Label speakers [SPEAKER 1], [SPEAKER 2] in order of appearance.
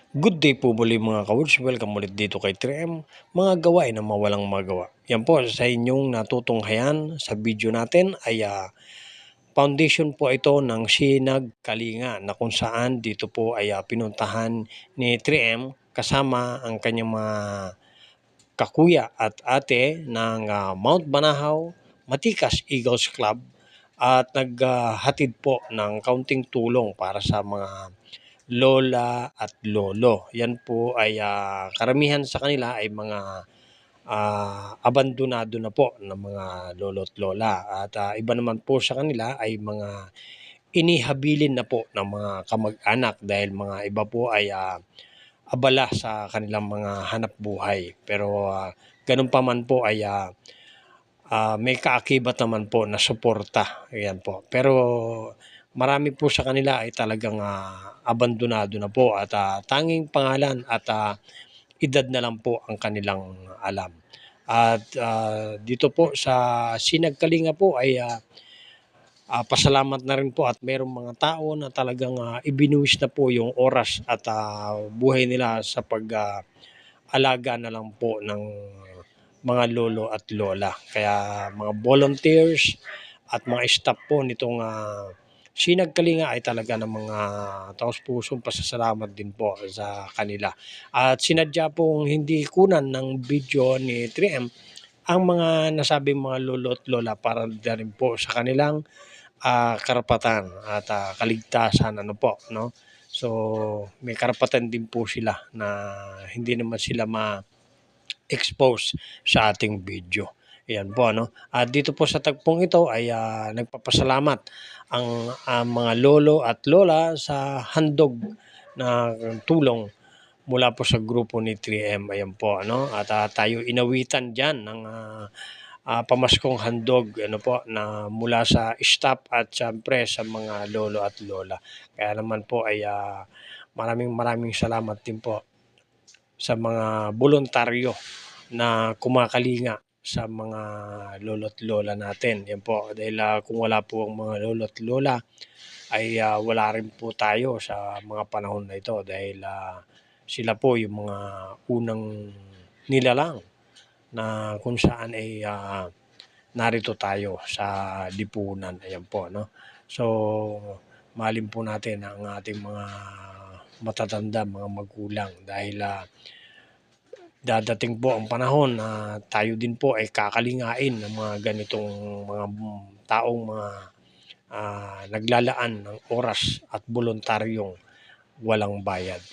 [SPEAKER 1] Good day po muli mga ka-words, welcome ulit dito kay 3M, mga gawain na mawalang magawa. Yan po sa inyong natutunghayan sa video natin ay foundation po ito ng Sinag Kalinga na kung saan dito po ay pinuntahan ni 3M kasama ang kanyang mga kakuya at ate ng Mount Banahaw, Matikas Eagles Club at naghatid po ng kaunting tulong para sa mga lola at lolo. Yan po ay karamihan sa kanila ay mga abandonado na po ng mga lolo at lola. At iba naman po sa kanila ay mga inihabilin na po ng mga kamag-anak dahil mga iba po ay abala sa kanilang mga hanap buhay. Pero ganun pa man po ay may kaakibat naman po na suporta. Ayan po. Pero marami po sa kanila ay talagang abandonado na po at tanging pangalan at edad na lang po ang kanilang alam. At dito po sa Sinagkalinga po ay pasalamat na rin po at mayroong mga tao na talagang ibinuwis na po yung oras at buhay nila sa pag-alaga na lang po ng mga lolo at lola. Kaya mga volunteers at mga staff po nitong Sinagkalinga ay talaga ng mga taos-pusong pasasalamat din po sa kanila. At sinadya pong hindi kunan ng video ni 3M ang mga nasabing mga lolo at lola para na rin po sa kanilang karapatan at kaligtasan ano po, no? So may karapatan din po sila na hindi naman sila ma-expose sa ating video. Ayan po ano. At dito po sa tagpong ito ay nagpapasalamat ang mga lolo at lola sa handog na tulong mula po sa grupo ni 3M. Ayan po ano. At tayo inawitan diyan ng pamaskong handog ano po na mula sa staff at siyempre sa mga lolo at lola. Kaya naman po ay maraming salamat din po sa mga voluntaryo na kumakalinga sa mga lolo at lola natin. Yan po dahil kung wala po ang mga lolo at lola ay wala rin po tayo sa mga panahon na ito dahil sila po yung mga unang nilalang na kung saan ay narito tayo sa lipunan. Ayan po, no? So, mahalin po natin ang ating mga matatanda, mga magulang dahil dadating po ang panahon na tayo din po ay kakalingain ng mga ganitong mga taong mga naglalaan ng oras at voluntaryong walang bayad.